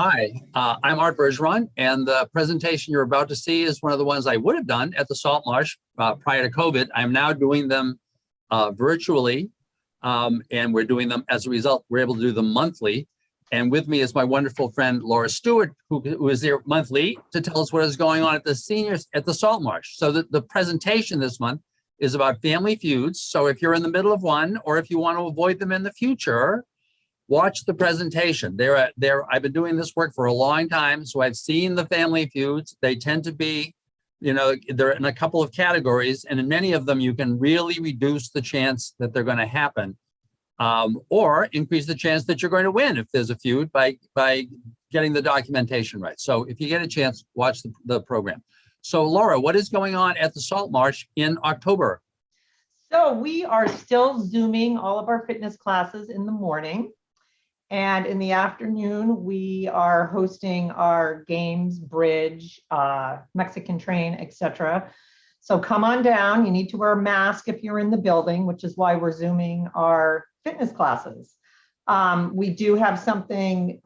Hi, I'm Art Bergeron, and the presentation you're about to see is one of the ones I would have done at the Salt Marsh prior to COVID. I'm now doing them virtually, and we're doing them as a result. We're able to do them monthly. And with me is my wonderful friend Laura Stewart, who is there monthly to tell us what is going on at the seniors at the Salt Marsh. So the presentation this month is about family feuds. So if you're in the middle of one, or if you want to avoid them in the future, watch the presentation. I've been doing this work for a long time, so I've seen the family feuds. They tend to be, they're in a couple of categories, and in many of them, you can really reduce the chance that they're going to happen, or increase the chance that you're going to win if there's a feud by getting the documentation right. So if you get a chance, watch the program. So Laura, what is going on at the Salt Marsh in October? So we are still Zooming all of our fitness classes in the morning. And in the afternoon, we are hosting our games, bridge, Mexican train, etc. So come on down. You need to wear a mask if you're in the building, which is why we're Zooming our fitness classes. We do have something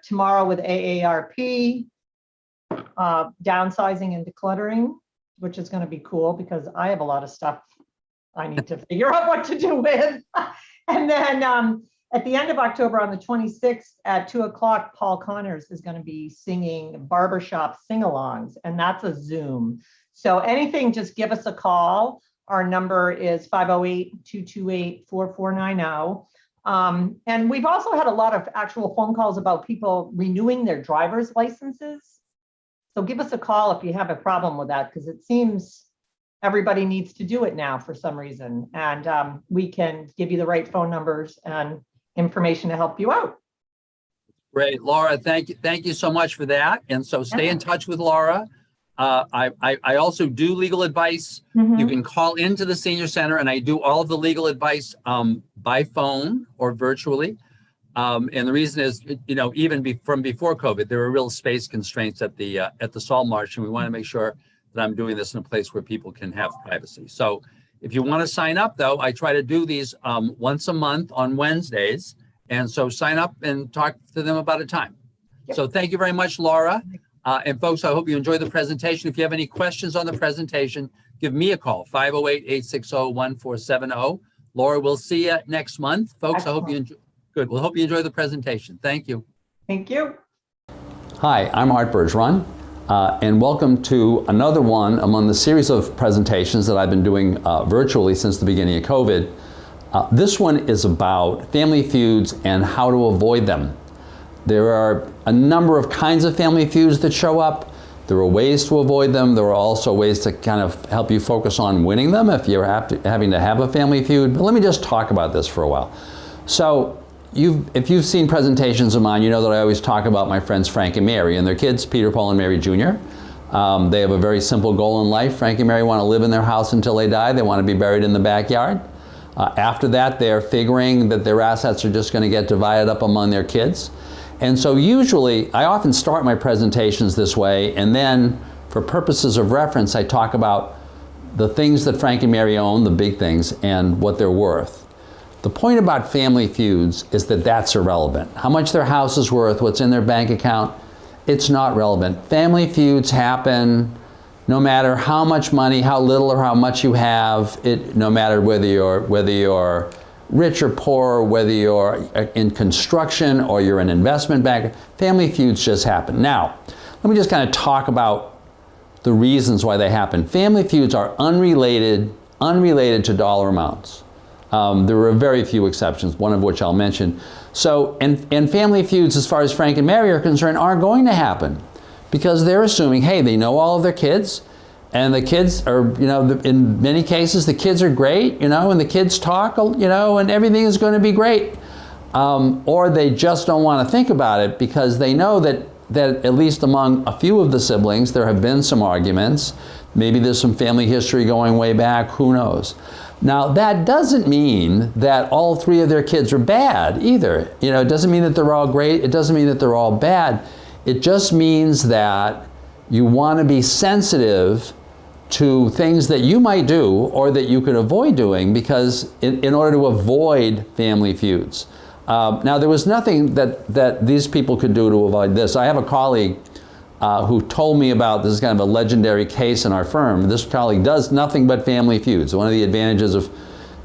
tomorrow with AARP, downsizing and decluttering, which is going to be cool because I have a lot of stuff I need to figure out what to do with. And then at the end of October, on the 26th at 2 o'clock, Paul Connors is going to be singing barbershop sing-alongs, and that's a Zoom. So anything, just give us a call. Our number is 508-228-4490. And we've also had a lot of actual phone calls about people renewing their driver's licenses. So give us a call if you have a problem with that, because it seems everybody needs to do it now for some reason. And we can give you the right phone numbers and information to help you out. Great, Laura. Thank you so much for that. And so stay in touch with Laura. I also do legal advice. Mm-hmm. You can call into the senior center, and I do all of the legal advice by phone or virtually. And the reason is, even from before COVID, there were real space constraints at the Salt Marsh, and we want to make sure that I'm doing this in a place where people can have privacy. So if you want to sign up, though, I try to do these once a month on Wednesdays. And so sign up and talk to them about a time. Yep. So thank you very much, Laura. And folks, I hope you enjoyed the presentation. If you have any questions on the presentation, give me a call, 508-860-1470. Laura, we'll see you next month. Folks, excellent. I hope you enjoy. Good. We'll hope you enjoy the presentation. Thank you. Thank you. Hi, I'm Art Bergeron. And welcome to another one among the series of presentations that I've been doing virtually since the beginning of COVID. This one is about family feuds and how to avoid them. There are a number of kinds of family feuds that show up. There are ways to avoid them. There are also ways to kind of help you focus on winning them if you're having to have a family feud. But let me just talk about this for a while. So if you've seen presentations of mine, you know that I always talk about my friends Frank and Mary and their kids, Peter, Paul, and Mary Jr. They have a very simple goal in life. Frank and Mary want to live in their house until they die. They want to be buried in the backyard. After that, they're figuring that their assets are just going to get divided up among their kids. And so usually, I often start my presentations this way, and then for purposes of reference, I talk about the things that Frank and Mary own, the big things, and what they're worth. The point about family feuds is that that's irrelevant. How much their house is worth, what's in their bank account, it's not relevant. Family feuds happen no matter how much money, how little or how much you have, no matter whether you're rich or poor, whether you're in construction or you're an investment banker, family feuds just happen. Now, let me just kind of talk about the reasons why they happen. Family feuds are unrelated to dollar amounts. There are very few exceptions, one of which I'll mention. So, and family feuds, as far as Frank and Mary are concerned, are going to happen because they're assuming, hey, they know all of their kids, and the kids are, in many cases, the kids are great, and the kids talk, and everything is going to be great. Or they just don't want to think about it because they know that at least among a few of the siblings, there have been some arguments. Maybe there's some family history going way back, who knows? Now, that doesn't mean that all three of their kids are bad either. It doesn't mean that they're all great. It doesn't mean that they're all bad. It just means that you want to be sensitive to things that you might do or that you could avoid doing, because in order to avoid family feuds. Now, there was nothing that these people could do to avoid this. I have a colleague who told me about, this is kind of a legendary case in our firm. This colleague does nothing but family feuds. One of the advantages of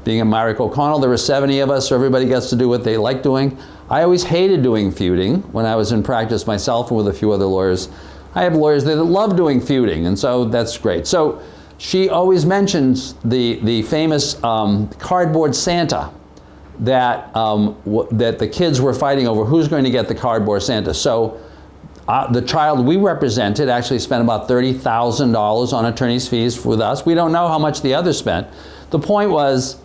being at Myrick O'Connell, there were 70 of us, so everybody gets to do what they like doing. I always hated doing feuding when I was in practice myself and with a few other lawyers. I have lawyers that love doing feuding, and so that's great. So she always mentions the famous cardboard Santa that the kids were fighting over who's going to get the cardboard Santa. So the child we represented actually spent about $30,000 on attorney's fees with us. We don't know how much the others spent. The point was,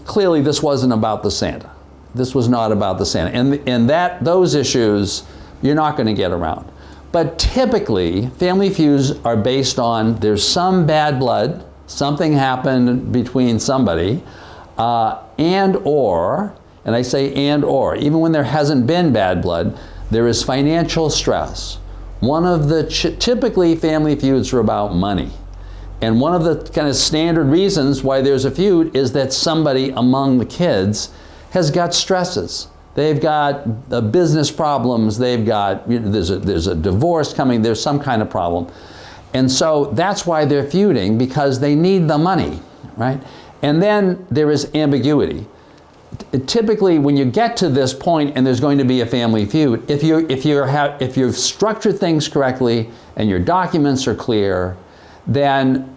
clearly this wasn't about the Santa. This was not about the Santa. And those issues, you're not going to get around. But typically, family feuds are based on there's some bad blood, something happened between somebody, and I say and or, even when there hasn't been bad blood, there is financial stress. One of the, typically family feuds are about money. And one of the kind of standard reasons why there's a feud is that somebody among the kids has got stresses. They've got business problems, they've got, there's a divorce coming, there's some kind of problem. And so that's why they're feuding, because they need the money, right? And then there is ambiguity. Typically, when you get to this point and there's going to be a family feud, if you've structured things correctly and your documents are clear, then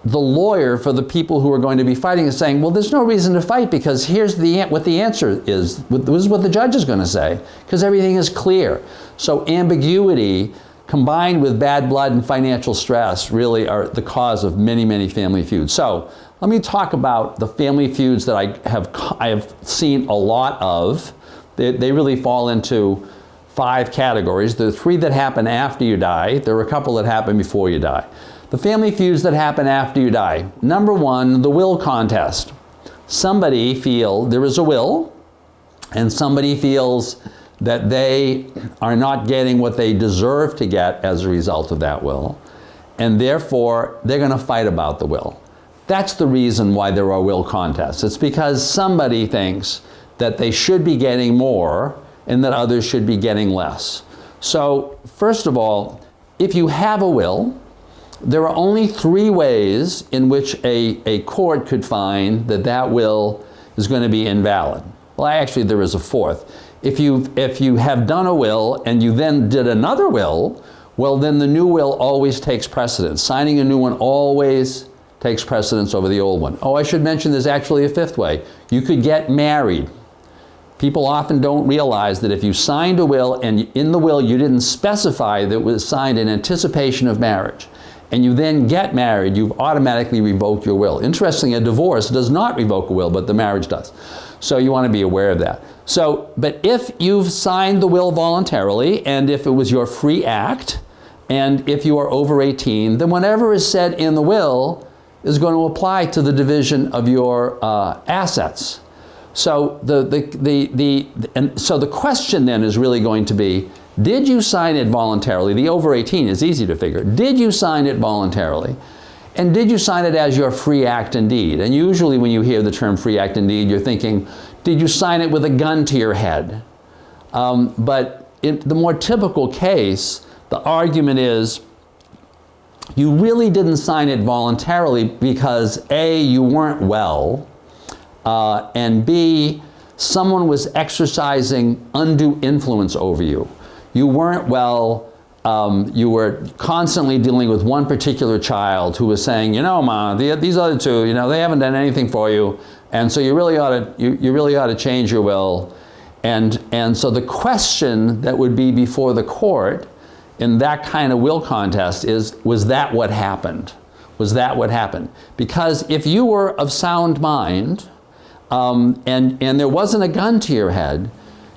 the lawyer for the people who are going to be fighting is saying, well, there's no reason to fight because here's what the answer is. This is what the judge is going to say, because everything is clear. So ambiguity combined with bad blood and financial stress really are the cause of many, many family feuds. So let me talk about the family feuds that I have seen a lot of. They really fall into 5 categories. There are 3 that happen after you die. There are a couple that happen before you die. The family feuds that happen after you die. Number 1, the will contest. Somebody there is a will, and somebody feels that they are not getting what they deserve to get as a result of that will, and therefore they're going to fight about the will. That's the reason why there are will contests. It's because somebody thinks that they should be getting more and that others should be getting less. So, first of all, if you have a will, there are only 3 ways in which a court could find that will is going to be invalid. Well, actually, there is a 4th. If you have done a will and you then did another will, well, then the new will always takes precedence. Signing a new one always takes precedence over the old one. Oh, I should mention there's actually a 5th way. You could get married. People often don't realize that if you signed a will and in the will you didn't specify that it was signed in anticipation of marriage, and you then get married, you've automatically revoked your will. Interestingly, a divorce does not revoke a will, but the marriage does. So you want to be aware of that. So, but if you've signed the will voluntarily, and if it was your free act, and if you are over 18, then whatever is said in the will is going to apply to the division of your assets. So so the question then is really going to be, did you sign it voluntarily? The over 18 is easy to figure. Did you sign it voluntarily? And did you sign it as your free act and deed? And usually when you hear the term free act and deed, you're thinking, did you sign it with a gun to your head? But in the more typical case, the argument is, you really didn't sign it voluntarily because A, you weren't well, and B, someone was exercising undue influence over you. You weren't well, you were constantly dealing with one particular child who was saying, you know, Ma, these other 2, you know, they haven't done anything for you, and so you really ought to change your will. And so the question that would be before the court in that kind of will contest is, was that what happened? Was that what happened? Because if you were of sound mind, and there wasn't a gun to your head,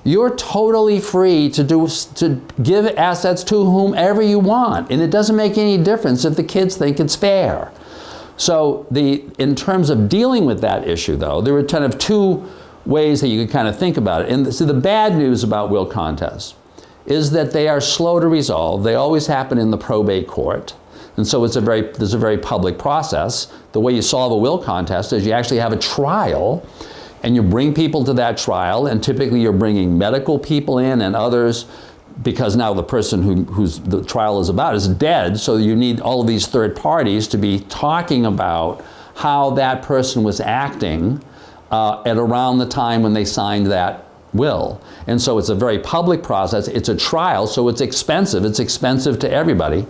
you're totally free to give assets to whomever you want, and it doesn't make any difference if the kids think it's fair. So in terms of dealing with that issue, though, there are kind of 2 ways that you can kind of think about it. And so the bad news about will contests is that they are slow to resolve. They always happen in the probate court. And so there's a very public process. The way you solve a will contest is you actually have a trial. and you bring people to that trial, and typically you're bringing medical people in and others, because now the person whose the trial is about is dead, so you need all of these third parties to be talking about how that person was acting at around the time when they signed that will. And so it's a very public process. It's a trial, so it's expensive. It's expensive to everybody.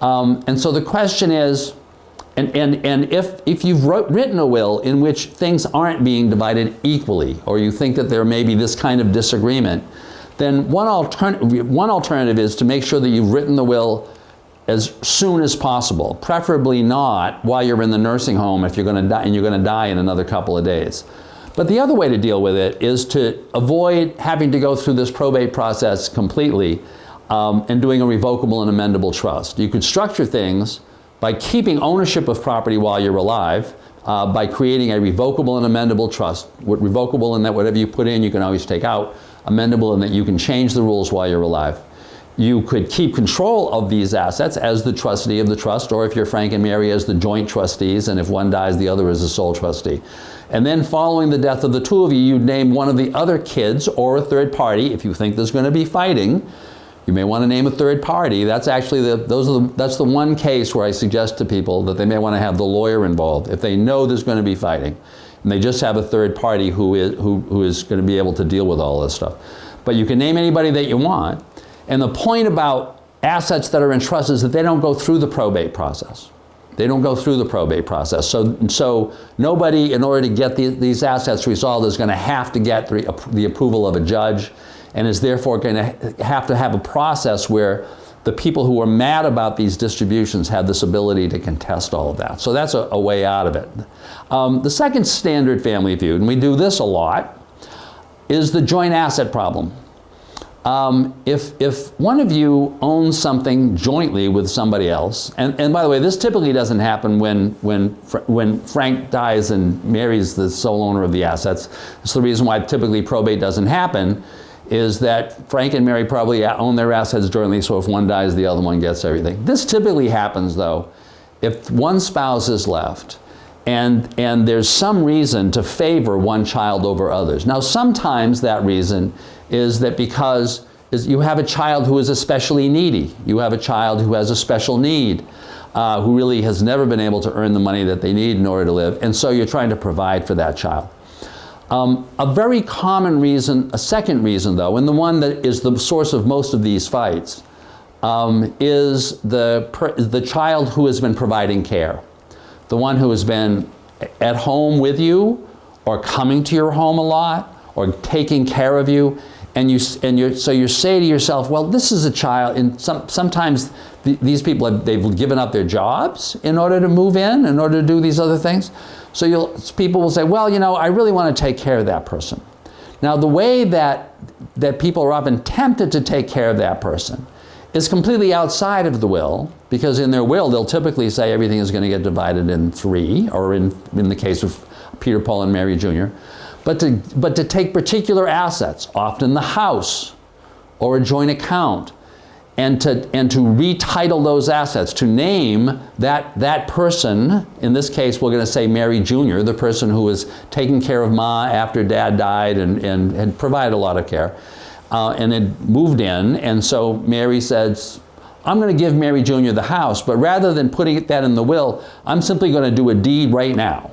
And so the question is, and if you've written a will in which things aren't being divided equally, or you think that there may be this kind of disagreement, then one alternative is to make sure that you've written the will as soon as possible, preferably not while you're in the nursing home if you're going to die, and you're going to die in another couple of days. But the other way to deal with it is to avoid having to go through this probate process completely and doing a revocable and amendable trust. You could structure things by keeping ownership of property while you're alive, by creating a revocable and amendable trust. Revocable in that whatever you put in, you can always take out. Amendable in that you can change the rules while you're alive. You could keep control of these assets as the trustee of the trust, or if you're Frank and Mary, as the joint trustees, and if one dies, the other is the sole trustee. And then following the death of the two of you, you'd name one of the other kids or a third party. If you think there's going to be fighting, you may want to name a third party. That's actually that's the one case where I suggest to people that they may want to have the lawyer involved if they know there's going to be fighting, and they just have a third party who is going to be able to deal with all this stuff. But you can name anybody that you want. And the point about assets that are in trust is that they don't go through the probate process. They don't go through the probate process. So nobody, in order to get these assets resolved, is going to have to get the approval of a judge, and is therefore going to have a process where the people who are mad about these distributions have this ability to contest all of that. So that's a way out of it. The second standard family feud, and we do this a lot, is the joint asset problem. If one of you owns something jointly with somebody else, and by the way, this typically doesn't happen when Frank dies and Mary's the sole owner of the assets. It's the reason why typically probate doesn't happen, is that Frank and Mary probably own their assets jointly, so if one dies, the other one gets everything. This typically happens, though, if one spouse is left, and there's some reason to favor one child over others. Now, sometimes that reason is that because you have a child who is especially needy. You have a child who has a special need, who really has never been able to earn the money that they need in order to live, and so you're trying to provide for that child. A very common reason, a second reason though, and the one that is the source of most of these fights, is the child who has been providing care. The one who has been at home with you, or coming to your home a lot, or taking care of you, so you say to yourself, well, this is a child, and sometimes these people, they've given up their jobs in order to move in order to do these other things. So people will say, well, you know, I really want to take care of that person. Now, the way that people are often tempted to take care of that person is completely outside of the will, because in their will, they'll typically say everything is going to get divided in three, or in the case of Peter, Paul, and Mary Jr., but to take particular assets, often the house or a joint account, and to retitle those assets, to name that person. In this case, we're going to say Mary Jr., the person who was taking care of Ma after Dad died and had provided a lot of care, and had moved in. And so Mary says, I'm going to give Mary Jr. the house, but rather than putting that in the will, I'm simply going to do a deed right now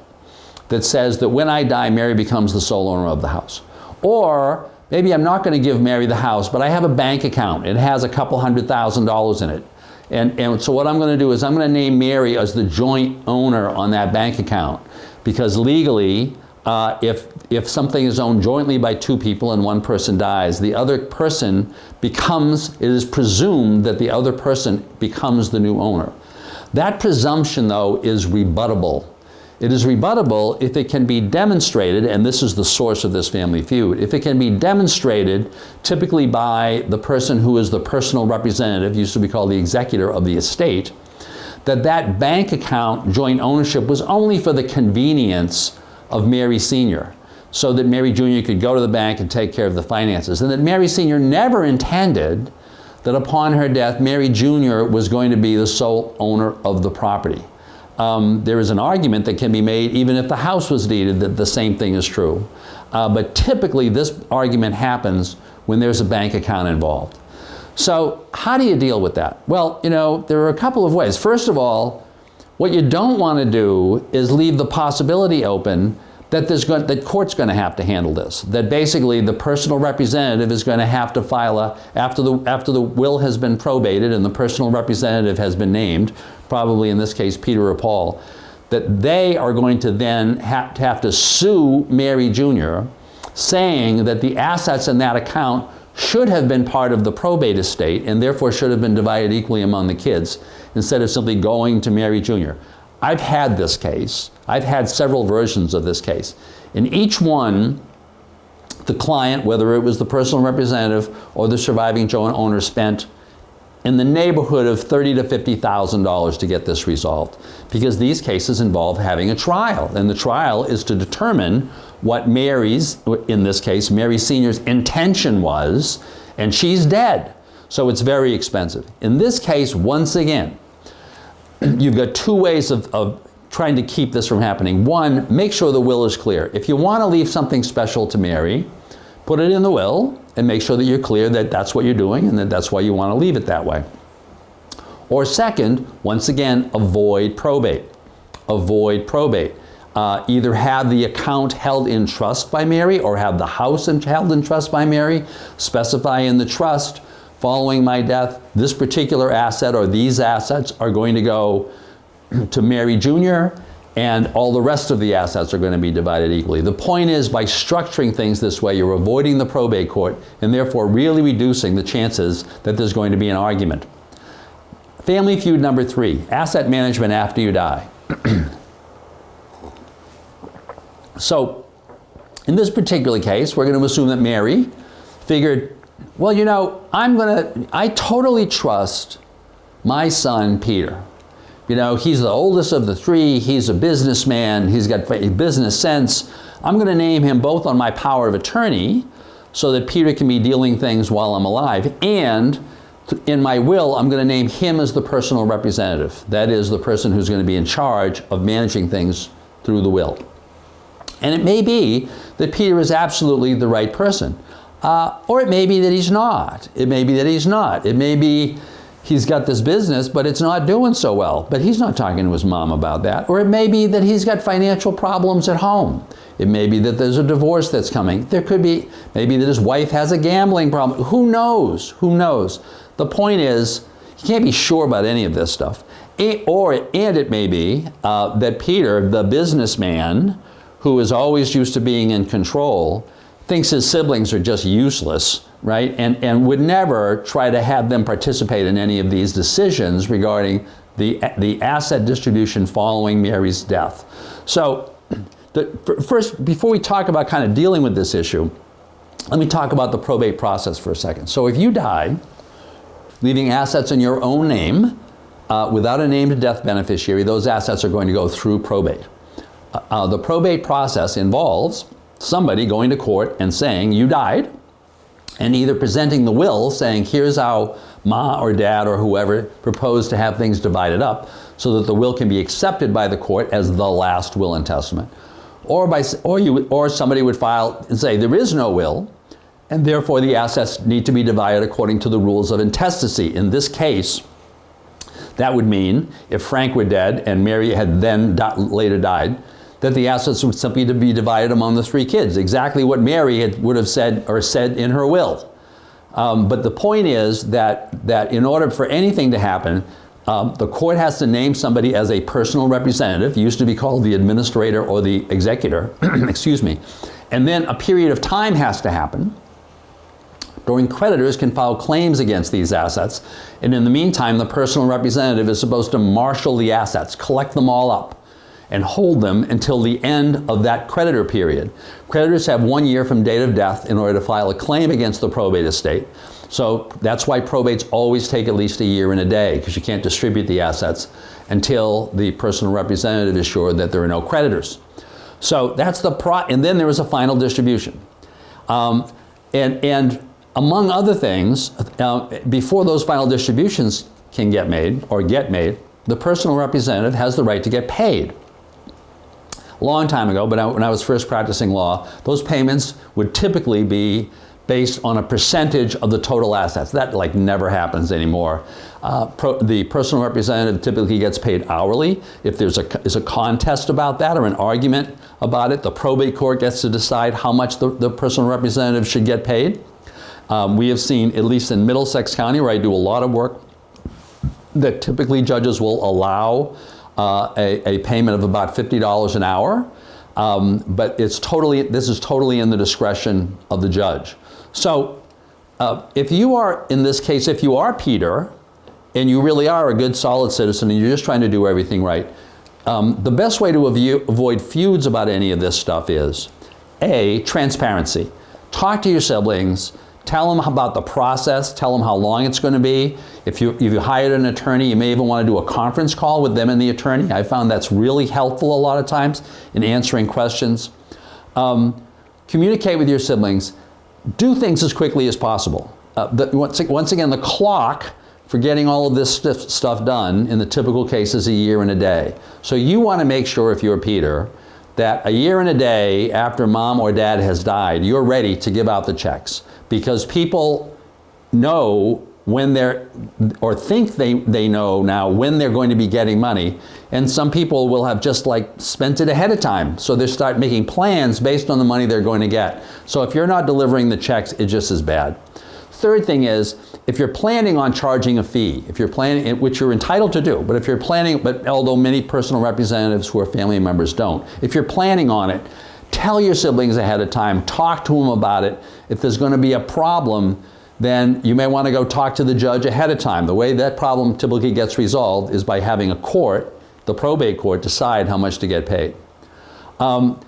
that says that when I die, Mary becomes the sole owner of the house. Or maybe I'm not going to give Mary the house, but I have a bank account. It has a couple $100,000 in it. And so what I'm going to do is I'm going to name Mary as the joint owner on that bank account. Because legally, if something is owned jointly by two people and one person dies, the other person it is presumed that the other person becomes the new owner. That presumption, though, is rebuttable. It is rebuttable if it can be demonstrated, and this is the source of this family feud, if it can be demonstrated typically by the person who is the personal representative, used to be called the executor of the estate, that bank account joint ownership was only for the convenience of Mary Sr., so that Mary Jr. could go to the bank and take care of the finances, and that Mary Sr. never intended that upon her death, Mary Jr. was going to be the sole owner of the property. there is an argument that can be made even if the house was deeded that the same thing is true. But typically this argument happens when there's a bank account involved. So how do you deal with that? Well, there are a couple of ways. First of all, what you don't want to do is leave the possibility open that that court's going to have to handle this. That basically the personal representative is going to have to file after the will has been probated and the personal representative has been named, probably in this case Peter or Paul, that they are going to then have to sue Mary Jr., saying that the assets in that account should have been part of the probate estate and therefore should have been divided equally among the kids, instead of simply going to Mary Jr. I've had this case. I've had several versions of this case. In each one, the client, whether it was the personal representative or the surviving joint owner, spent in the neighborhood of $30,000 to $50,000 to get this resolved, because these cases involve having a trial, and the trial is to determine what Mary's, in this case, Mary Sr.'s intention was, and she's dead. So it's very expensive. In this case, once again, you've got two ways of trying to keep this from happening. One, make sure the will is clear. If you want to leave something special to Mary, put it in the will and make sure that you're clear that that's what you're doing and that that's why you want to leave it that way. Or second, once again, avoid probate. Avoid probate. Either have the account held in trust by Mary or have the house held in trust by Mary. Specify in the trust, following my death, this particular asset or these assets are going to go to Mary Jr., and all the rest of the assets are going to be divided equally. The point is, by structuring things this way, you're avoiding the probate court and therefore really reducing the chances that there's going to be an argument. Family feud number 3, asset management after you die. So, in this particular case, we're going to assume that Mary figured, well, I totally trust my son, Peter. He's the oldest of the 3. He's a businessman. He's got business sense. I'm going to name him both on my power of attorney so that Peter can be dealing things while I'm alive. And in my will, I'm going to name him as the personal representative. That is the person who's going to be in charge of managing things through the will. And it may be that Peter is absolutely the right person. Or it may be that he's not. It may be that he's not. It may be he's got this business, but it's not doing so well. But he's not talking to his mom about that. Or it may be that he's got financial problems at home. It may be that there's a divorce that's coming. There could be, maybe that his wife has a gambling problem. Who knows? Who knows? The point is, you can't be sure about any of this stuff. And it may be that Peter, the businessman, who is always used to being in control, thinks his siblings are just useless, right? And would never try to have them participate in any of these decisions regarding the asset distribution following Mary's death. So first, before we talk about kind of dealing with this issue, let me talk about the probate process for a second. So if you die, leaving assets in your own name, without a named death beneficiary, those assets are going to go through probate. The probate process involves somebody going to court and saying you died, and either presenting the will saying here's how Ma or Dad or whoever proposed to have things divided up so that the will can be accepted by the court as the last will and testament. Or somebody would file and say there is no will, and therefore the assets need to be divided according to the rules of intestacy. In this case, that would mean if Frank were dead and Mary had then later died, that the assets would simply be divided among the 3 kids, exactly what Mary would have said in her will. But the point is that in order for anything to happen, the court has to name somebody as a personal representative, used to be called the administrator or the executor, excuse me. And then a period of time has to happen during creditors can file claims against these assets. And in the meantime, the personal representative is supposed to marshal the assets, collect them all up, and hold them until the end of that creditor period. Creditors have 1 year from date of death in order to file a claim against the probate estate. So that's why probates always take at least a year and a day, because you can't distribute the assets until the personal representative is sure that there are no creditors. So that's and then there is a final distribution. And among other things, before those final distributions can get made, the personal representative has the right to get paid. A long time ago, but when I was first practicing law, those payments would typically be based on a percentage of the total assets. That like never happens anymore. The personal representative typically gets paid hourly. If there's a contest about that or an argument about it, the probate court gets to decide how much the personal representative should get paid. We have seen, at least in Middlesex County, where I do a lot of work, that typically judges will allow a payment of about $50 an hour. But this is totally in the discretion of the judge. So if you are, in this case, if you are Peter, and you really are a good, solid citizen, and you're just trying to do everything right, the best way to avoid feuds about any of this stuff is, A, transparency. Talk to your siblings. Tell them about the process. Tell them how long it's going to be. If you hired an attorney, you may even want to do a conference call with them and the attorney. I found that's really helpful a lot of times in answering questions. Communicate with your siblings. Do things as quickly as possible. Once again, the clock for getting all of this stuff done in the typical case is a year and a day. So you want to make sure, if you're Peter, that a year and a day after mom or dad has died, you're ready to give out the checks. Because people know when they're, or think they know now when they're going to be getting money. And some people will have just like spent it ahead of time. So they start making plans based on the money they're going to get. So if you're not delivering the checks, it's just as bad. Third thing is, if you're planning on charging a fee, if you're planning, which you're entitled to do, but if you're planning, but although many personal representatives who are family members don't, if you're planning on it, tell your siblings ahead of time, talk to them about it. If there's going to be a problem, then you may want to go talk to the judge ahead of time. The way that problem typically gets resolved is by having a court, the probate court, decide how much to get paid. On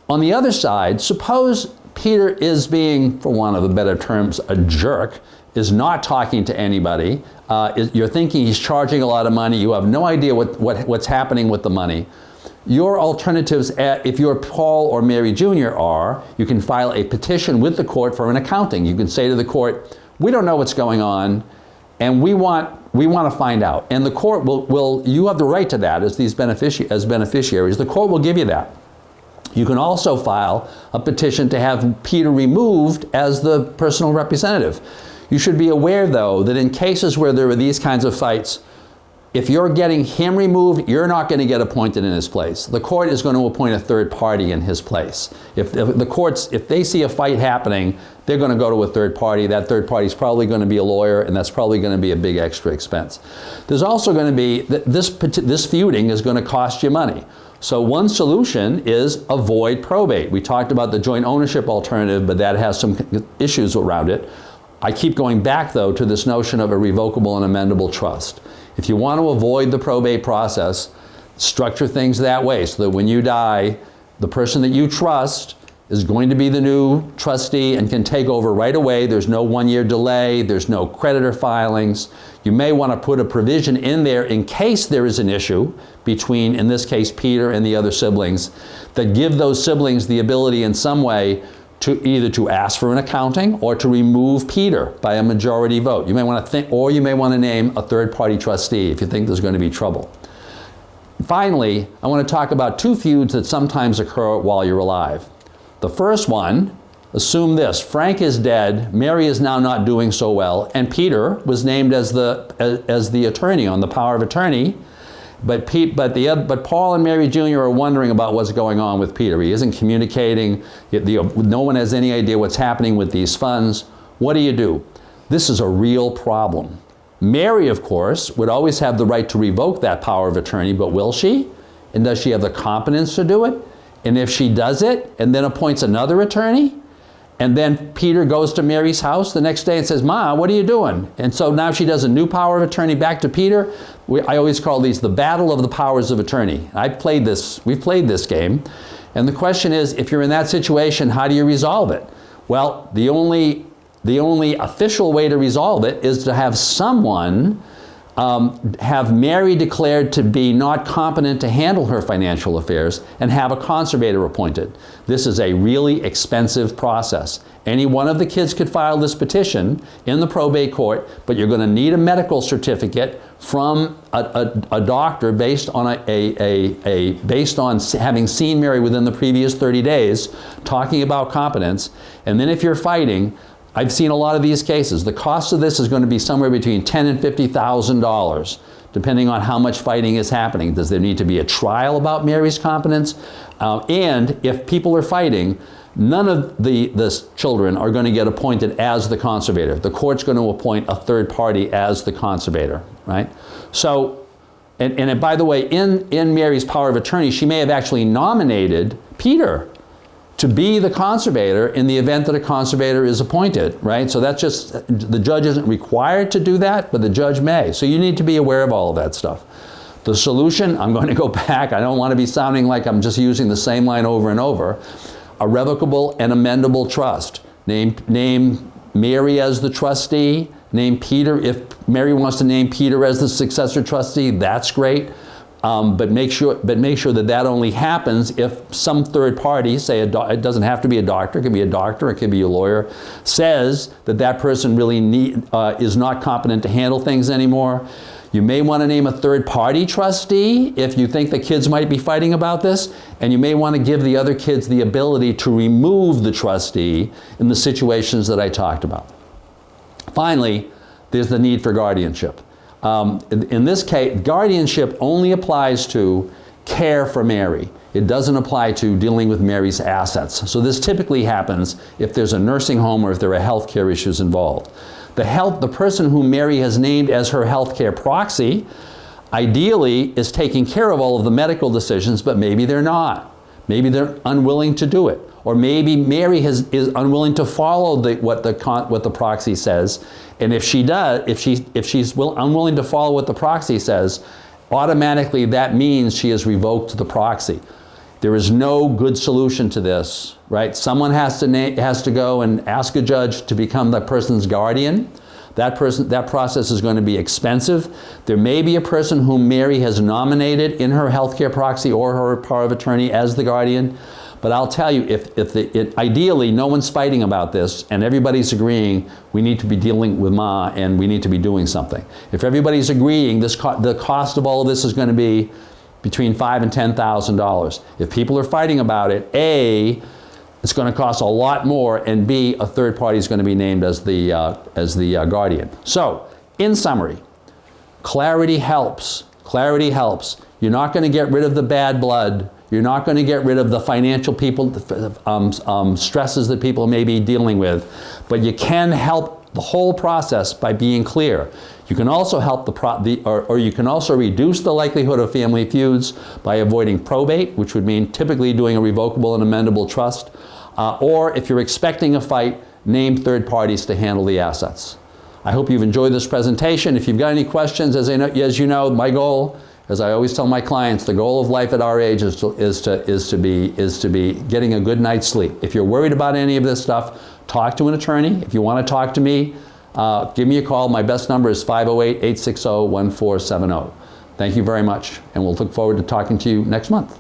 the other side, suppose Peter is being, for want of a better terms, a jerk, is not talking to anybody. You're thinking he's charging a lot of money. You have no idea what's happening with the money. Your alternatives, if you're Paul or Mary Jr. are, you can file a petition with the court for an accounting. You can say to the court, we don't know what's going on, and we want to find out. And the court will you have the right to that as beneficiaries. The court will give you that. You can also file a petition to have Peter removed as the personal representative. You should be aware, though, that in cases where there are these kinds of fights, if you're getting him removed, you're not going to get appointed in his place. The court is going to appoint a third party in his place. If they see a fight happening, they're going to go to a third party. That third party is probably going to be a lawyer, and that's probably going to be a big extra expense. There's also going to be, this feuding is going to cost you money. So one solution is avoid probate. We talked about the joint ownership alternative, but that has some issues around it. I keep going back, though, to this notion of a revocable and amendable trust. If you want to avoid the probate process, structure things that way so that when you die, the person that you trust is going to be the new trustee and can take over right away. There's no one-year delay. There's no creditor filings. You may want to put a provision in there in case there is an issue between, in this case, Peter and the other siblings, that give those siblings the ability in some way to either to ask for an accounting or to remove Peter by a majority vote. You may want to think, or you may want to name a third-party trustee if you think there's going to be trouble. Finally, I want to talk about two feuds that sometimes occur while you're alive. The first one, assume this: Frank is dead, Mary is now not doing so well, and Peter was named as the attorney on the power of attorney. But Paul and Mary Jr. are wondering about what's going on with Peter. He isn't communicating. No one has any idea what's happening with these funds. What do? This is a real problem. Mary, of course, would always have the right to revoke that power of attorney, but will she? And does she have the competence to do it? And if she does it and then appoints another attorney, and then Peter goes to Mary's house the next day and says, Ma, what are you doing? And so now she does a new power of attorney back to Peter. I always call these the battle of the powers of attorney. We've played this game. And the question is, if you're in that situation, how do you resolve it? Well, the only official way to resolve it is to have someone have Mary declared to be not competent to handle her financial affairs and have a conservator appointed. This is a really expensive process. Any one of the kids could file this petition in the probate court, but you're going to need a medical certificate from a doctor based on based on having seen Mary within the previous 30 days, talking about competence. And then if you're fighting, I've seen a lot of these cases. The cost of this is going to be somewhere between $10,000 and $50,000, depending on how much fighting is happening. Does there need to be a trial about Mary's competence? And if people are fighting, none of the children are going to get appointed as the conservator. The court's going to appoint a third party as the conservator, right? So, and by the way, in Mary's power of attorney, she may have actually nominated Peter to be the conservator in the event that a conservator is appointed, right? So that's just, the judge isn't required to do that, but the judge may. So you need to be aware of all of that stuff. The solution, I'm going to go back. I don't want to be sounding like I'm just using the same line over and over. A revocable and amendable trust. Name Mary as the trustee. Name Peter, if Mary wants to name Peter as the successor trustee, that's great. But make sure that only happens if some third party, say it doesn't have to be a doctor, it could be a doctor, it could be a lawyer, says that person really is not competent to handle things anymore. You may want to name a third party trustee if you think the kids might be fighting about this, and you may want to give the other kids the ability to remove the trustee in the situations that I talked about. Finally, there's the need for guardianship. In this case, guardianship only applies to care for Mary. It doesn't apply to dealing with Mary's assets. So this typically happens if there's a nursing home or if there are health care issues involved. The person whom Mary has named as her health care proxy ideally is taking care of all of the medical decisions, but maybe they're not. Maybe they're unwilling to do it. Or maybe Mary is unwilling to follow what the proxy says. And if she's unwilling to follow what the proxy says, automatically that means she has revoked the proxy. There is no good solution to this, right? Someone has to go and ask a judge to become that person's guardian. That process is going to be expensive. There may be a person whom Mary has nominated in her healthcare proxy or her power of attorney as the guardian. But I'll tell you, ideally, no one's fighting about this and everybody's agreeing we need to be dealing with Ma and we need to be doing something. If everybody's agreeing, the cost of all of this is going to be between $5,000 and $10,000. If people are fighting about it, A, it's going to cost a lot more, and B, a third party is going to be named as the guardian. So, in summary, clarity helps. Clarity helps. You're not going to get rid of the bad blood. You're not going to get rid of the financial stresses that people may be dealing with, but you can help the whole process by being clear. You can also help you can also reduce the likelihood of family feuds by avoiding probate, which would mean typically doing a revocable and amendable trust, or if you're expecting a fight, name third parties to handle the assets. I hope you've enjoyed this presentation. If you've got any questions, as you know, my goal, as I always tell my clients, the goal of life at our age is to be getting a good night's sleep. If you're worried about any of this stuff, talk to an attorney. If you want to talk to me, give me a call. My best number is 508-860-1470. Thank you very much, and we'll look forward to talking to you next month.